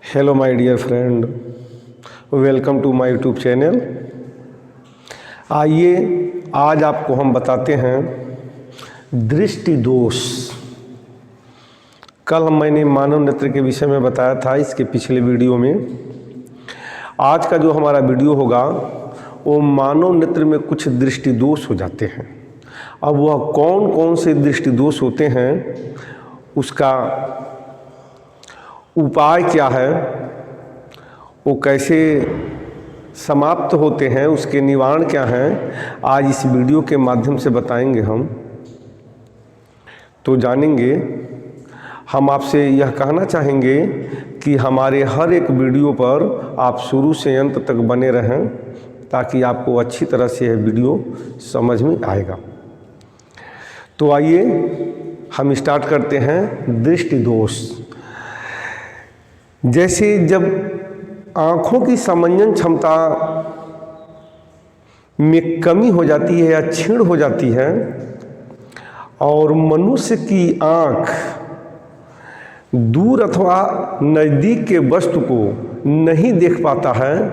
Hello my dear friend, welcome to my YouTube channel. आइए आज आपको हम बताते हैं दृष्टि दोष। कल मैंने मानव नेत्र के विषय में बताया था इसके पिछले वीडियो में। आज का जो हमारा वीडियो होगा वो मानव नेत्र में कुछ दृष्टि दोष हो जाते हैं। अब वह कौन कौन से दृष्टि दोष होते हैं, उसका उपाय क्या है, वो कैसे समाप्त होते हैं, उसके निवारण क्या हैं, आज इस वीडियो के माध्यम से बताएंगे हम। तो जानेंगे। हम आपसे यह कहना चाहेंगे कि हमारे हर एक वीडियो पर आप शुरू से अंत तक बने रहें ताकि आपको अच्छी तरह से यह वीडियो समझ में आएगा। तो आइए हम स्टार्ट करते हैं दृष्टि दोष। जैसे जब आँखों की समंजन क्षमता में कमी हो जाती है या क्षीण हो जाती है और मनुष्य की आँख दूर अथवा नज़दीक के वस्तु को नहीं देख पाता है,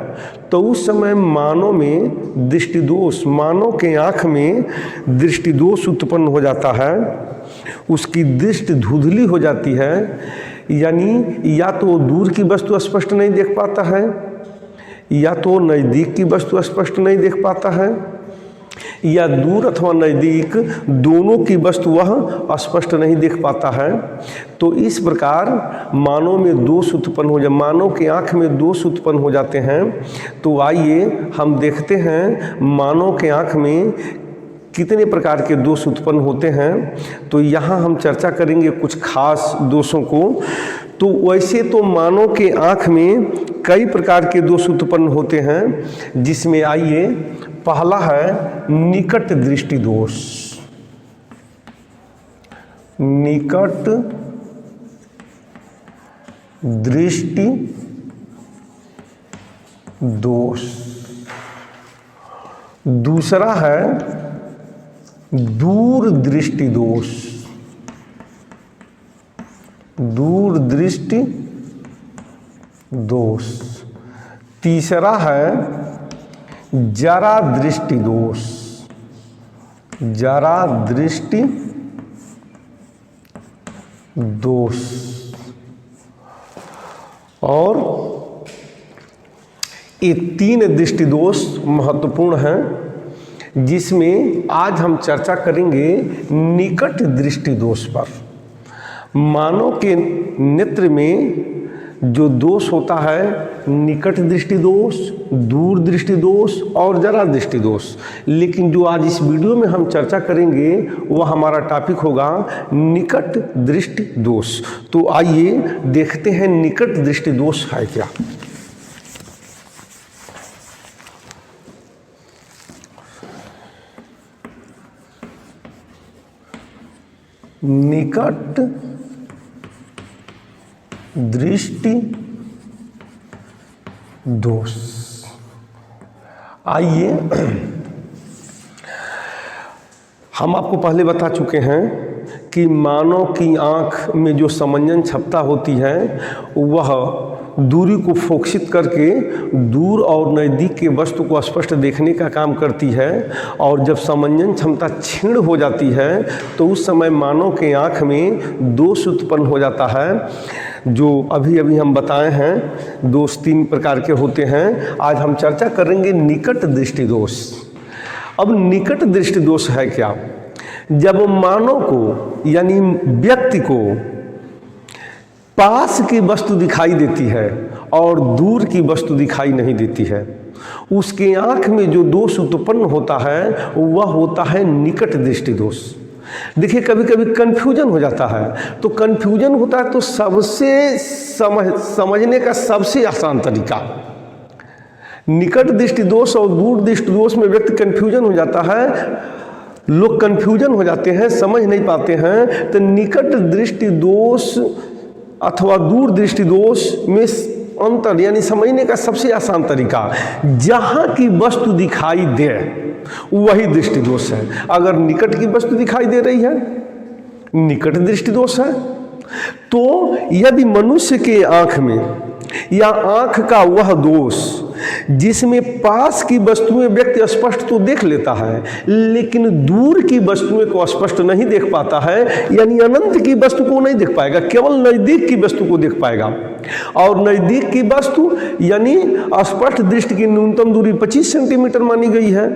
तो उस समय मानव में दृष्टिदोष, मानव के आँख में दृष्टिदोष उत्पन्न हो जाता है। उसकी दृष्टि धुंधली हो जाती है, यानी या तो दूर की वस्तु स्पष्ट नहीं देख पाता है या तो नज़दीक की वस्तु स्पष्ट नहीं देख पाता है, या दूर अथवा नज़दीक दोनों की वस्तु वह स्पष्ट नहीं देख पाता है। तो इस प्रकार मानव में दोष उत्पन्न हो जाए, मानव के आँख में दोष उत्पन्न हो जाते हैं। तो आइए हम देखते हैं मानव के आँख में कितने प्रकार के दोष उत्पन्न होते हैं। तो यहाँ हम चर्चा करेंगे कुछ खास दोषों को। तो वैसे तो मानव के आँख में कई प्रकार के दोष उत्पन्न होते हैं, जिसमें आइए पहला है निकट दृष्टि दोष। निकट दृष्टि दोष। दूसरा है दूर दृष्टि दोष। दूर दृष्टि दोष। तीसरा है जरा दृष्टि दोष। जरा दृष्टि दोष। और ये तीन दृष्टि दोष महत्वपूर्ण हैं, जिसमें आज हम चर्चा करेंगे निकट दृष्टि दोष पर। मानव के नेत्र में जो दोष होता है निकट दृष्टि दोष, दूर दृष्टि दोष और जरा दृष्टि दोष। लेकिन जो आज इस वीडियो में हम चर्चा करेंगे वह हमारा टॉपिक होगा निकट दृष्टि दोष। तो आइए देखते हैं निकट दृष्टि दोष है क्या। निकट दृष्टि दोष। आइए हम आपको पहले बता चुके हैं कि मानव की आँख में जो समंजन क्षमता होती है वह दूरी को फोकसित करके दूर और नज़दीक के वस्तु को स्पष्ट देखने का काम करती है। और जब समंजन क्षमता क्षीण हो जाती है तो उस समय मानव के आँख में दोष उत्पन्न हो जाता है। जो अभी अभी हम बताए हैं दोष तीन प्रकार के होते हैं। आज हम चर्चा करेंगे निकट दृष्टि दोष। अब निकट दृष्टि दोष है क्या? जब मानव को यानी व्यक्ति को पास की वस्तु दिखाई देती है और दूर की वस्तु दिखाई नहीं देती है, उसके आँख में जो दोष उत्पन्न होता है वह होता है निकट दृष्टि दोष। देखिए कभी कभी कन्फ्यूजन हो जाता है। तो कन्फ्यूजन होता है तो सबसे समझने का सबसे आसान तरीका निकट दृष्टि दोष और दूर दृष्टि दोष में व्यक्ति कन्फ्यूजन हो जाता है। लोग कन्फ्यूजन हो जाते हैं, समझ नहीं पाते हैं। तो निकट दृष्टि दोष अथवा दूर दृष्टि दोष में अंतर यानी समझने का सबसे आसान तरीका, जहाँ की वस्तु दिखाई दे वही दृष्टि दोष है। अगर निकट की वस्तु दिखाई दे रही है निकट दृष्टि दोष है। तो यदि मनुष्य के आँख में या आंख का वह दोष जिसमें पास की वस्तुएं व्यक्ति स्पष्ट तो देख लेता है लेकिन दूर की वस्तुएं को स्पष्ट नहीं देख पाता है, यानी अनंत की वस्तु को नहीं देख पाएगा, केवल नजदीक की वस्तु को देख पाएगा। और नजदीक की वस्तु यानी स्पष्ट दृष्टि की न्यूनतम दूरी 25 सेंटीमीटर मानी गई है,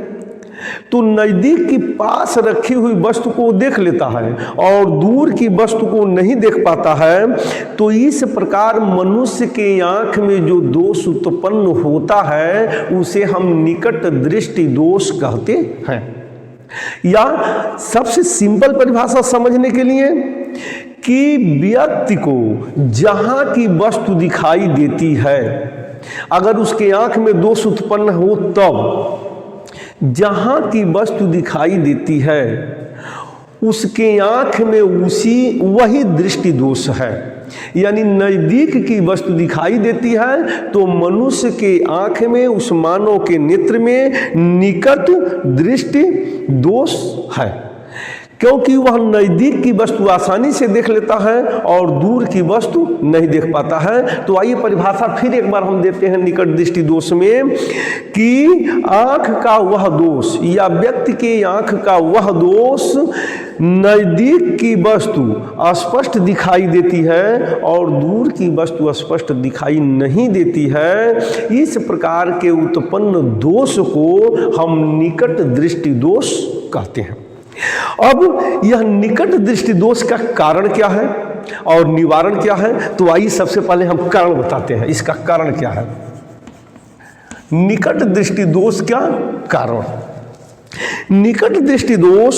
तो नजदीक की पास रखी हुई वस्तु को देख लेता है और दूर की वस्तु को नहीं देख पाता है। तो इस प्रकार मनुष्य के आंख में जो दोष उत्पन्न होता है उसे हम निकट दृष्टि दोष कहते हैं। या सबसे सिंपल परिभाषा समझने के लिए कि व्यक्ति को जहां की वस्तु दिखाई देती है, अगर उसके आंख में दोष उत्पन्न हो तब जहां की वस्तु दिखाई देती है उसके आंख में वही दृष्टि दोष है। यानी नजदीक की वस्तु दिखाई देती है तो मनुष्य के आंख में, उस मानव के नेत्र में निकट दृष्टि दोष है, क्योंकि वह नजदीक की वस्तु आसानी से देख लेता है और दूर की वस्तु नहीं देख पाता है। तो आइए परिभाषा फिर एक बार हम देते हैं निकट दृष्टि दोष में कि आंख का वह दोष या व्यक्ति के आंख का वह दोष नजदीक की वस्तु स्पष्ट दिखाई देती है और दूर की वस्तु स्पष्ट दिखाई नहीं देती है। इस प्रकार के उत्पन्न दोष को हम निकट दृष्टि दोष कहते हैं। अब यह निकट दृष्टि दोष का कारण क्या है और निवारण क्या है, तो आइए सबसे पहले हम कारण बताते हैं। इसका कारण क्या है? निकट दृष्टि दोष क्या कारण? निकट दृष्टि दोष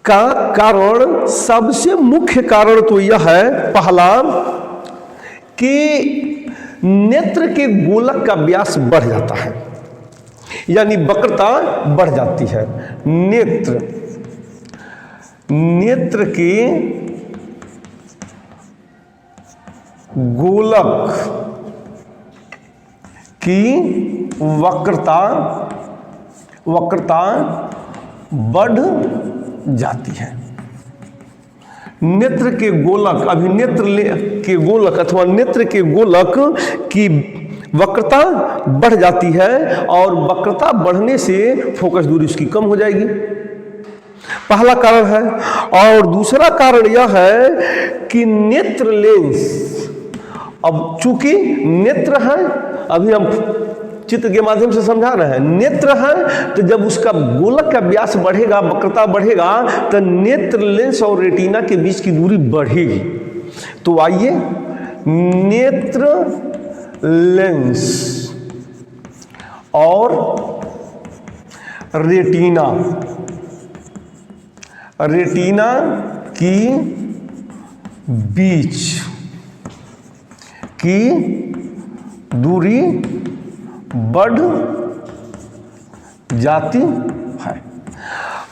का कारण, सबसे मुख्य कारण तो यह है, पहला कि नेत्र के गोलक का व्यास बढ़ जाता है, यानी वक्रता बढ़ जाती है। नेत्र के गोलक की वक्रता बढ़ जाती है। नेत्र के गोलक, अभी नेत्र के गोलक अथवा नेत्र के गोलक की वक्रता बढ़ जाती है और वक्रता बढ़ने से फोकस दूरी उसकी कम हो जाएगी, पहला कारण है। और दूसरा कारण यह है कि नेत्र लेंस, अब चूंकि नेत्र है, अभी हम चित्र के माध्यम से समझा रहे हैं, नेत्र है तो जब उसका गोलक का व्यास बढ़ेगा, वक्रता बढ़ेगा, तो नेत्र लेंस और रेटिना के बीच की दूरी बढ़ेगी। तो आइए नेत्र लेंस और रेटिना की बीच की दूरी बढ़ जाती है।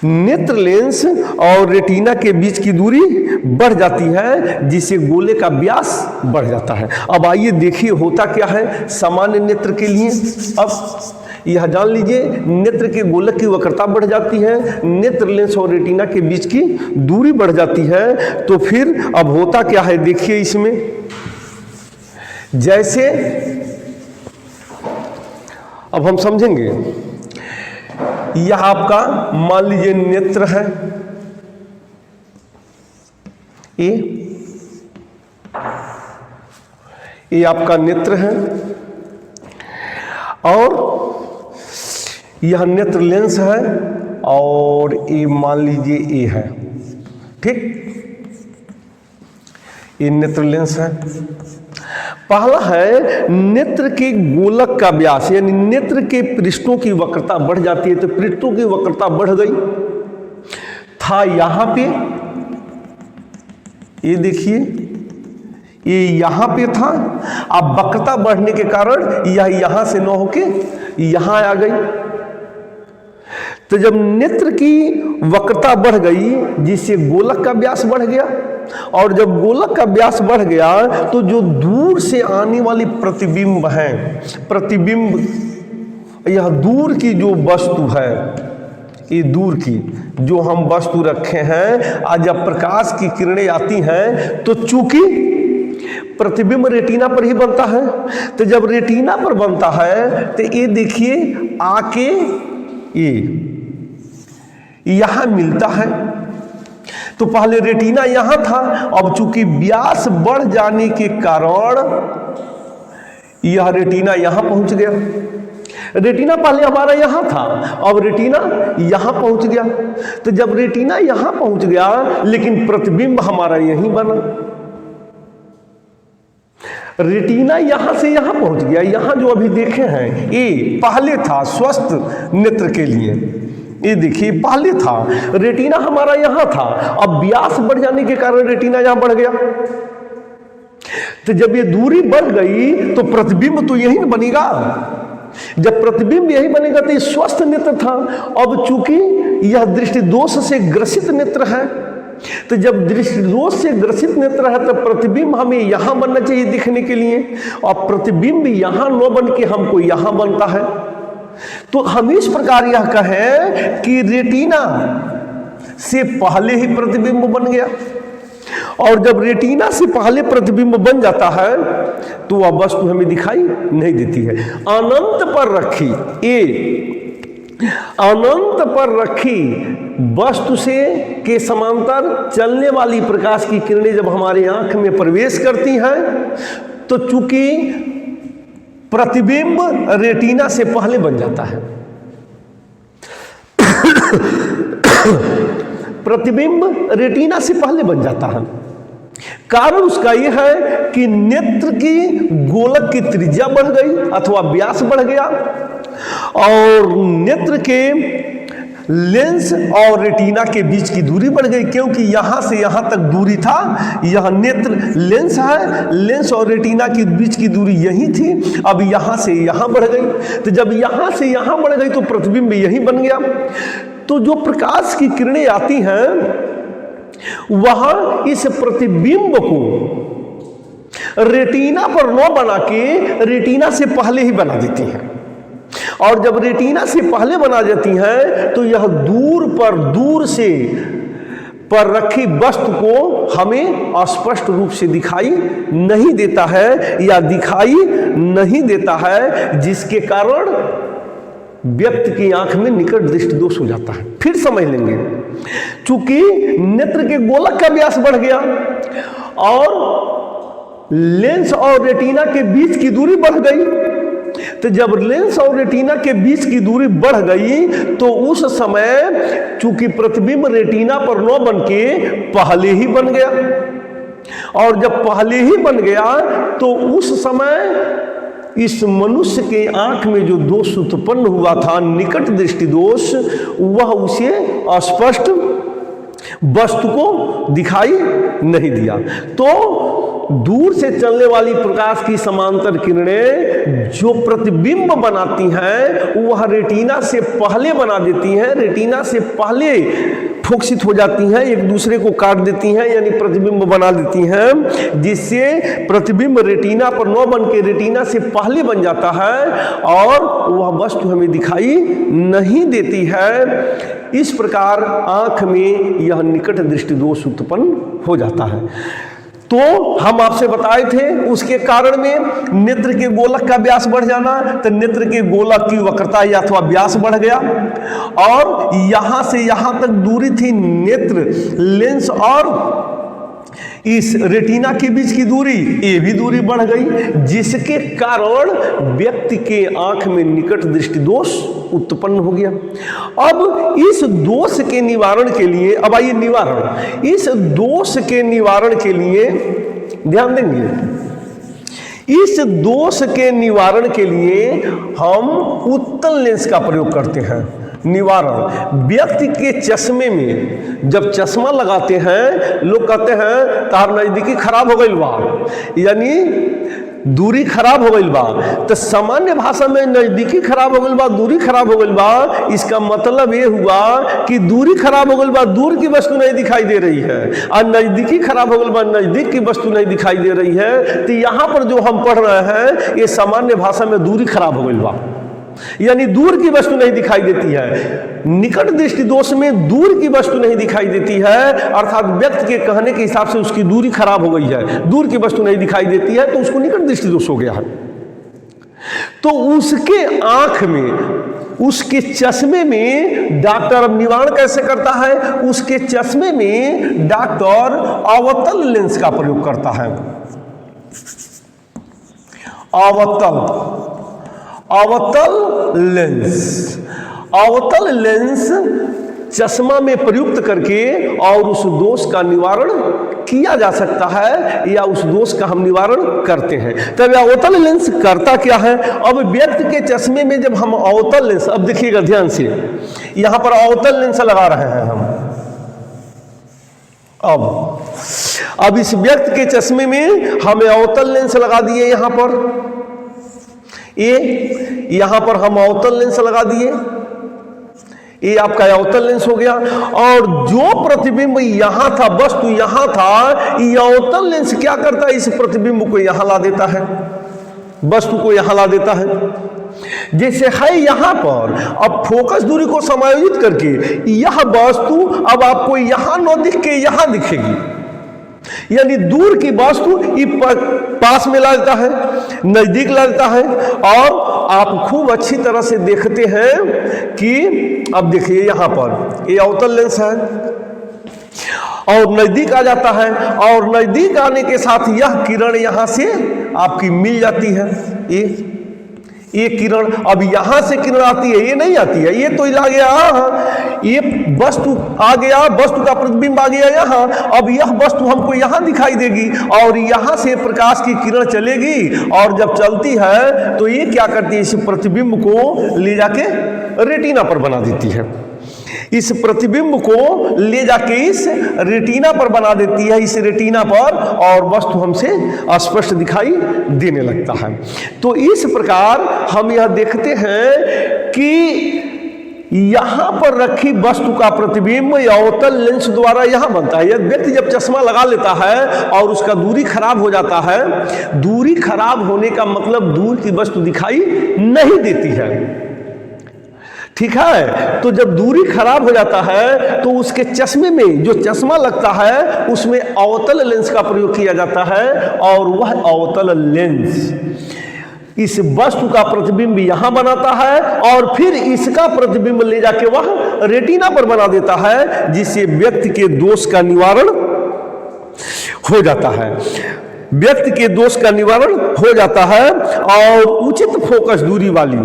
नेत्र लेंस और रेटिना के बीच की दूरी बढ़ जाती है, जिससे गोले का व्यास बढ़ जाता है। अब आइए देखिए होता क्या है सामान्य नेत्र के लिए। अब यह जान लीजिए, नेत्र के गोलक की वक्रता बढ़ जाती है, नेत्र लेंस और रेटिना के बीच की दूरी बढ़ जाती है। तो फिर अब होता क्या है देखिए इसमें, जैसे अब हम समझेंगे, यह आपका मान लीजिए नेत्र है, ये आपका नेत्र है और यह नेत्र लेंस है और ये मान लीजिए ये है, ठीक, ये नेत्र लेंस है। पहला है नेत्र के गोलक का व्यास, यानी नेत्र के पृष्ठों की वक्रता बढ़ जाती है। तो पृष्ठों की वक्रता बढ़ गई, था यहां पे, ये देखिए ये यहां पे था, अब वक्रता बढ़ने के कारण यह यहां से न होके यहां आ गई। तो जब नेत्र की वक्रता बढ़ गई जिससे गोलक का व्यास बढ़ गया, और जब गोलक का व्यास बढ़ गया तो जो दूर से आने वाली प्रतिबिंब है, प्रतिबिंब यह दूर की जो वस्तु है, ये दूर की जो हम वस्तु रखे हैं, आज जब प्रकाश की किरणें आती हैं तो चूंकि प्रतिबिंब रेटिना पर ही बनता है। तो जब रेटिना पर बनता है तो ये देखिए आके ये यहां मिलता है। तो पहले रेटिना यहां था, अब चूंकि व्यास बढ़ जाने के कारण यह रेटिना यहां पहुंच गया। रेटिना पहले हमारा यहां था, अब रेटिना यहां पहुंच गया। तो जब रेटिना यहां पहुंच गया लेकिन प्रतिबिंब हमारा यहीं बना। रेटिना यहां से यहां पहुंच गया। यहां जो अभी देखे हैं ये पहले था स्वस्थ नेत्र के लिए। ये देखिए पहले था, रेटिना हमारा यहां था, अब व्यास बढ़ जाने के कारण रेटिना यहां बढ़ गया। तो जब ये दूरी बढ़ गई तो प्रतिबिंब तो यही बनेगा। जब प्रतिबिंब यही बनेगा तो ये स्वस्थ नेत्र था। अब चूंकि यह दृष्टि दोष से ग्रसित नेत्र है, तो जब दृष्टि दोष से ग्रसित नेत्र है तो प्रतिबिंब हमें यहां बनना चाहिए दिखने के लिए, और प्रतिबिंब यहां न बन के हमको यहां बनता है। तो हम इस प्रकार यह कहें कि रेटिना से पहले ही प्रतिबिंब बन गया, और जब रेटिना से पहले प्रतिबिंब बन जाता है तो वह वस्तु हमें दिखाई नहीं देती है। अनंत पर रखी अनंत पर रखी वस्तु से के समांतर चलने वाली प्रकाश की किरणें जब हमारे आंख में प्रवेश करती हैं तो चूंकि प्रतिबिंब रेटिना से पहले बन जाता है। प्रतिबिंब रेटिना से पहले बन जाता है। कारण उसका यह है कि नेत्र की गोलक की त्रिज्या बढ़ गई अथवा व्यास बढ़ गया, और नेत्र के लेंस और रेटिना के बीच की दूरी बढ़ गई। क्योंकि यहां से यहां तक दूरी था, यह नेत्र लेंस है, लेंस और रेटिना के बीच की दूरी यही थी, अब यहां से यहां बढ़ गई। तो जब यहां से यहां बढ़ गई तो प्रतिबिंब यही बन गया। तो जो प्रकाश की किरणें आती हैं वहां इस प्रतिबिंब को रेटिना पर न बना के रेटिना से पहले ही बना देती हैं, और जब रेटिना से पहले बना देती हैं तो यह दूर से पर रखी वस्तु को हमें स्पष्ट रूप से दिखाई नहीं देता है, या दिखाई नहीं देता है, जिसके कारण व्यक्ति की आंख में निकट दृष्टि दोष हो जाता है। फिर समझ लेंगे, चूंकि नेत्र के गोलक का व्यास बढ़ गया और लेंस और रेटिना के बीच की दूरी बढ़ गई, तो जब लेंस और रेटिना के बीच की दूरी बढ़ गई तो उस समय चूंकि प्रतिबिंब रेटिना पर न बन के पहले ही बन गया, और जब पहले ही बन गया तो उस समय इस मनुष्य के आंख में जो दोष उत्पन्न हुआ था निकट दृष्टि दोष, वह उसे अस्पष्ट वस्तु को दिखाई नहीं दिया। तो दूर से चलने वाली प्रकाश की समांतर किरणें जो प्रतिबिंब बनाती हैं वह रेटिना से पहले बना देती हैं, रेटिना से पहले फोकसित हो जाती हैं, एक दूसरे को काट देती हैं, यानी प्रतिबिंब बना देती हैं, जिससे प्रतिबिंब रेटिना पर न बन के रेटिना से पहले बन जाता है और वह वस्तु हमें दिखाई नहीं देती है। इस प्रकार आंख में यह निकट दृष्टि दोष उत्पन्न हो जाता है। तो हम आपसे बताए थे उसके कारण में नेत्र के गोलक का व्यास बढ़ जाना, तो नेत्र के गोलक की वक्रता या अथवा व्यास बढ़ गया, और यहां से यहां तक दूरी थी नेत्र लेंस और इस रेटिना के बीच की दूरी, ये भी दूरी बढ़ गई, जिसके कारण व्यक्ति के आंख में निकट दृष्टि दोष उत्पन्न हो गया। अब इस दोष के निवारण के लिए, अब आइए निवारण, इस दोष के निवारण के लिए ध्यान देंगे। इस दोष के निवारण के लिए हम उत्तल लेंस का प्रयोग करते हैं। निवारण, व्यक्ति के चश्मे में जब चश्मा लगाते हैं लोग कहते हैं तार नजदीकी खराब हो गई बा, यानी दूरी खराब हो गई बा। तो सामान्य भाषा में नजदीकी खराब हो गई बा, दूरी खराब हो गई बा, इसका मतलब ये हुआ कि दूरी खराब हो गई बा, दूर की वस्तु नहीं दिखाई दे रही है, और नजदीकी खराब हो गई बा, नजदीक की वस्तु नहीं दिखाई दे रही है। तो यहाँ पर जो हम पढ़ रहे हैं ये सामान्य भाषा में दूरी खराब हो गई बा, यानी दूर की वस्तु नहीं दिखाई देती है। निकट दृष्टि दोष में दूर की वस्तु नहीं दिखाई देती है, अर्थात व्यक्ति के कहने के हिसाब से उसकी दूरी खराब हो गई है, दूर की वस्तु नहीं दिखाई देती है, तो उसको निकट दृष्टि दोष हो गया है। तो उसके आंख में, उसके चश्मे में डॉक्टर अब निवारण कैसे करता है? उसके चश्मे में डॉक्टर अवतल लेंस का प्रयोग करता है। अवतल लेंस, अवतल लेंस चश्मा में प्रयुक्त करके और उस दोष का निवारण किया जा सकता है, या उस दोष का हम निवारण करते हैं। तब अवतल लेंस करता क्या है? अब व्यक्ति के चश्मे में जब हम अवतल लेंस, अब देखिएगा ध्यान से, यहां पर अवतल लेंस लगा रहे हैं हम। अब इस व्यक्ति के चश्मे में हमें अवतल लेंस लगा दिए, यहां पर यहां पर हम अवतल लेंस लगा दिए, ये आपका अवतल लेंस हो गया। और जो प्रतिबिंब यहां था, वस्तु यहां था, ये अवतल लेंस क्या करता है? इस प्रतिबिंब को यहां ला देता है, वस्तु को यहां ला देता है। जैसे है यहां पर, अब फोकस दूरी को समायोजित करके यह वस्तु अब आपको यहां न दिख के यहां दिखेगी, यानी दूर की वस्तु पास में ला देता है, नजदीक ला देता है, और आप खूब अच्छी तरह से देखते हैं कि अब देखिए यहां पर ये अवतल लेंस है और नजदीक आ जाता है, और नजदीक आने के साथ यह किरण यहां से आपकी मिल जाती है। ये किरण अब यहां से किरण आती है, ये नहीं आती है, ये तो आ गया, ये वस्तु आ गया, वस्तु का प्रतिबिंब आ गया यहां। अब यह वस्तु हमको यहां दिखाई देगी और यहां से प्रकाश की किरण चलेगी, और जब चलती है तो ये क्या करती है? इस प्रतिबिंब को ले जाके रेटिना पर बना देती है, इस प्रतिबिंब को ले जाके इस रेटिना पर बना देती है, इस रेटिना पर, और वस्तु हमसे स्पष्ट दिखाई देने लगता है। तो इस प्रकार हम यह देखते हैं कि यहां पर रखी वस्तु का प्रतिबिंब अवतल लेंस द्वारा यहां बनता है। यदि व्यक्ति जब चश्मा लगा लेता है और उसका दूरी खराब हो जाता है, दूरी खराब होने का मतलब दूर की वस्तु दिखाई नहीं देती है, ठीक है। तो जब दूरी खराब हो जाता है तो उसके चश्मे में जो चश्मा लगता है उसमें अवतल लेंस का प्रयोग किया जाता है, और वह अवतल लेंस इस वस्तु का प्रतिबिंब यहां बनाता है और फिर इसका प्रतिबिंब ले जाके वह रेटिना पर बना देता है, जिससे व्यक्ति के दोष का निवारण हो जाता है, व्यक्ति के दोष का निवारण हो जाता है। और उचित फोकस दूरी वाली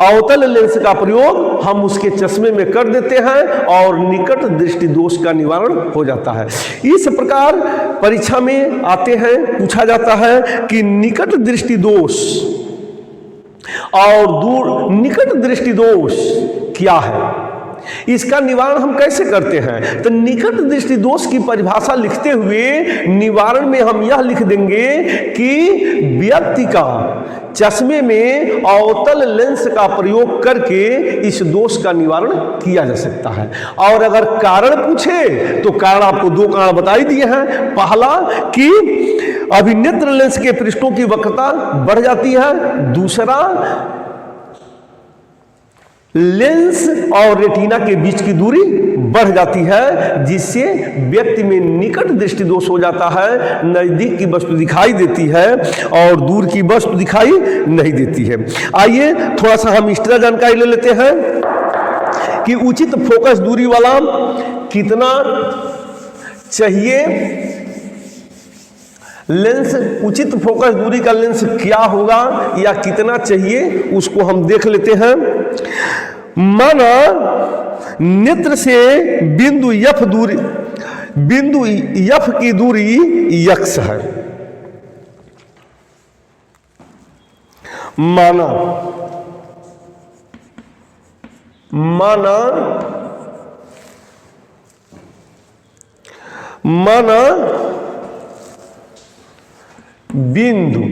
अवतल लेंस का प्रयोग हम उसके चश्मे में कर देते हैं और निकट दृष्टि दोष का निवारण हो जाता है। इस प्रकार परीक्षा में आते हैं, पूछा जाता है कि निकट दृष्टि दोष और दूर निकट दृष्टि दोष क्या है, इसका निवारण हम कैसे करते हैं? तो निकट दृष्टि दोष की परिभाषा लिखते हुए निवारण में हम यह लिख देंगे कि व्यक्ति का चश्मे में अवतल लेंस का प्रयोग करके इस दोष का निवारण किया जा सकता है। और अगर कारण पूछे तो कारण आपको दो कारण बताई दिए हैं। पहला कि अभिनेत्र लेंस के पृष्ठों की वक्रता बढ़ जाती है, दूसरा लेंस और रेटिना के बीच की दूरी बढ़ जाती है, जिससे व्यक्ति में निकट दृष्टि दोष हो जाता है, नजदीक की वस्तु दिखाई देती है और दूर की वस्तु दिखाई नहीं देती है। आइए थोड़ा सा हम एक्स्ट्रा जानकारी ले लेते हैं कि उचित फोकस दूरी वाला कितना चाहिए लेंस, उचित फोकस दूरी का लेंस क्या होगा या कितना चाहिए, उसको हम देख लेते हैं। माना नेत्र से बिंदु यफ की दूरी यक्स है। माना बिंदु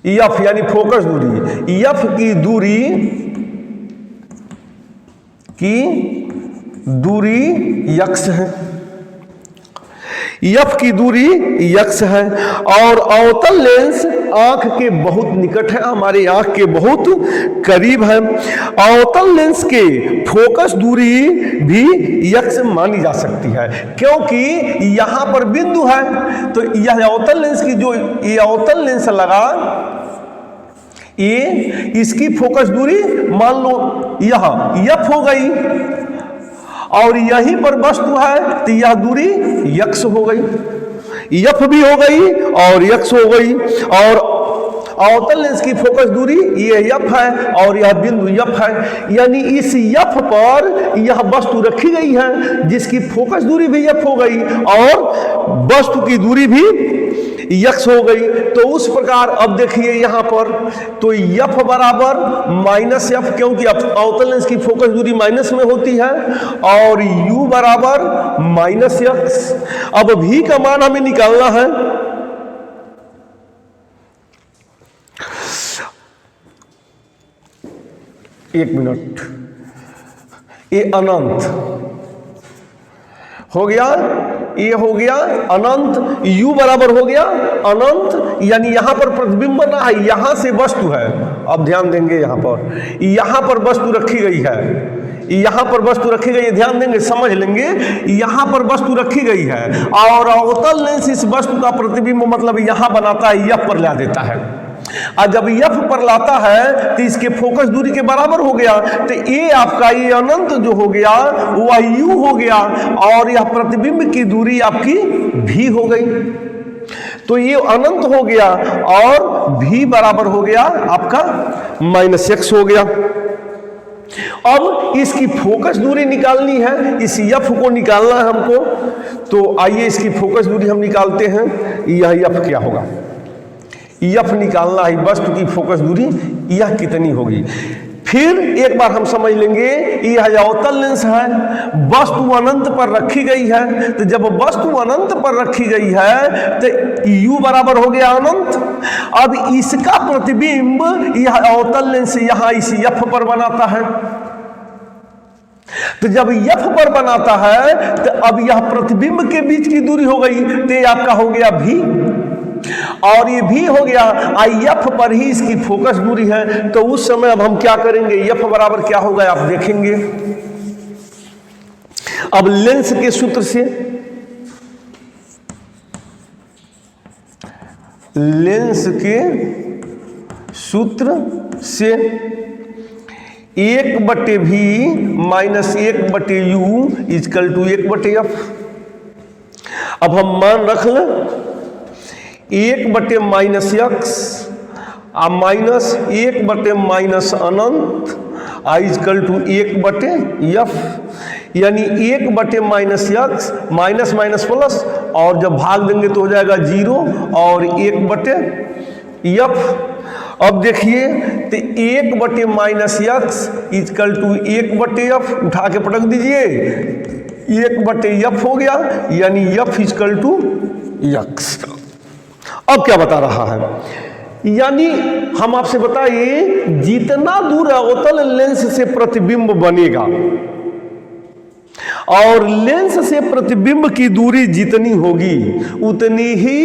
यफ यानी फोकस दूरी, यफ की दूरी यक्स है, यफ की दूरी यक्स है, और आंख के बहुत निकट है, हमारे आंख के बहुत करीब है। अवतल लेंस के फोकस दूरी भी यक्स मानी जा सकती है, क्योंकि यहां पर बिंदु है। तो यह अवतल लेंस की जो ये अवतल लेंस लगा, ये इसकी फोकस दूरी मान लो यह एफ हो गई, और यहीं पर वस्तु है तो यह दूरी यक्स हो गई, एफ भी हो गई और यक्स हो गई। और अवतल लेंस की फोकस दूरी ये एफ है और यह बिंदु एफ है, यानी इस एफ पर यह वस्तु रखी गई है जिसकी फोकस दूरी भी एफ हो गई और वस्तु की दूरी भी यक्स हो गई। तो उस प्रकार अब देखिए यहां पर तो एफ बराबर माइनस एफ, क्योंकि अवतल लेंस की फोकस दूरी माइनस में होती है, और यू बराबर माइनस एक्स। अब भी का मान हमें निकालना है। एक मिनट, ये अनंत हो गया, ये हो गया अनंत, u बराबर हो गया अनंत, यानी यहां पर प्रतिबिंब बना है, यहां से वस्तु है। अब ध्यान देंगे यहां पर वस्तु रखी गई है, यहां पर वस्तु रखी गई है, ध्यान देंगे समझ लेंगे। यहां पर वस्तु रखी गई है और अवतल लेंस इस वस्तु का प्रतिबिंब मतलब यहां बनाता है, एफ पर ला देता है। और जब एफ पर लाता है तो इसके फोकस दूरी के बराबर हो गया, तो ये आपका ये अनंत जो हो गया वह यू हो गया, और यह प्रतिबिंब की दूरी आपकी भी हो गई। तो ये अनंत हो गया और भी बराबर हो गया आपका माइनस एक्स हो गया। अब इसकी फोकस दूरी निकालनी है, इस एफ को निकालना है हमको। तो आइए इसकी फोकस दूरी हम निकालते हैं। यह एफ क्या होगा, एफ निकालना है, वस्तु की फोकस दूरी यह कितनी होगी। फिर एक बार हम समझ लेंगे, यह अवतल लेंस है, वस्तु अनंत पर रखी गई है। तो जब वस्तु अनंत पर रखी गई है तो u बराबर हो गया अनंत। अब इसका प्रतिबिंब यह अवतल लेंस यहां इस एफ पर बनाता है। तो जब एफ पर बनाता है तो अब यह प्रतिबिंब के बीच की दूरी हो गई, तो ये आपका हो गया भी, और ये भी हो गया आई एफ पर ही इसकी फोकस दूरी है। तो उस समय अब हम क्या करेंगे, एफ बराबर क्या होगा आप देखेंगे। अब लेंस के सूत्र से, लेंस के सूत्र से 1/v minus 1/u is equal to 1/f। अब हम मान रख लें 1/- एक्स माइनस 1/- अनंत इजकल टू 1/f, यानी 1/- एक्स माइनस माइनस प्लस, और जब भाग देंगे तो हो जाएगा 0 और 1/f। अब देखिए तो 1/- एक्स इजकल टू 1/f, उठा के पटक दीजिए, 1/f हो गया, यानी f इजकल टू एक्स। अब क्या बता रहा है, यानी हम आपसे बताइए जितना दूर अवतल लेंस से प्रतिबिंब बनेगा और लेंस से प्रतिबिंब की दूरी जितनी होगी उतनी ही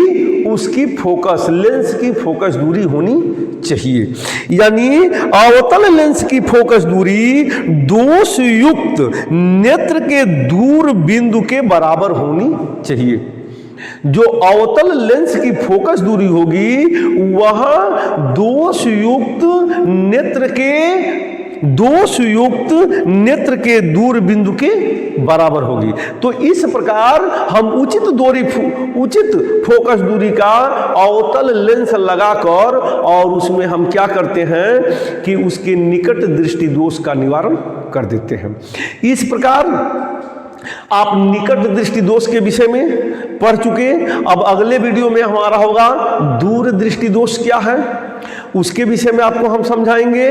उसकी फोकस, लेंस की फोकस दूरी होनी चाहिए। यानी अवतल लेंस की फोकस दूरी दोष युक्त नेत्र के दूर बिंदु के बराबर होनी चाहिए। जो अवतल लेंस की फोकस दूरी होगी वह दोष युक्त नेत्र के दूर बिंदु के बराबर होगी। तो इस प्रकार हम उचित फोकस दूरी का अवतल लेंस लगाकर और उसमें हम क्या करते हैं कि उसके निकट दृष्टि दोष का निवारण कर देते हैं। इस प्रकार आप निकट दृष्टि दोष के विषय में पढ़ चुके। अब अगले वीडियो में हमारा होगा दूर दृष्टि दोष क्या है, उसके विषय में आपको हम समझाएंगे।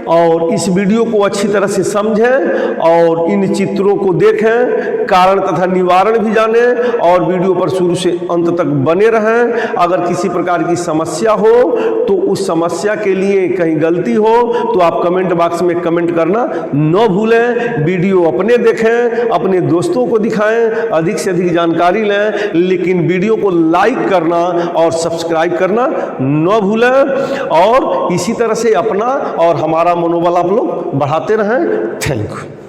और इस वीडियो को अच्छी तरह से समझें और इन चित्रों को देखें, कारण तथा निवारण भी जानें और वीडियो पर शुरू से अंत तक बने रहें। अगर किसी प्रकार की समस्या हो तो उस समस्या के लिए कहीं गलती हो तो आप कमेंट बॉक्स में कमेंट करना न भूलें। वीडियो अपने देखें, अपने दोस्तों को दिखाएं, अधिक से अधिक जानकारी लें, लेकिन वीडियो को लाइक करना और सब्सक्राइब करना न भूलें। और इसी तरह से अपना और हमारा मनोबल आप लोग बढ़ाते रहें। Thank you.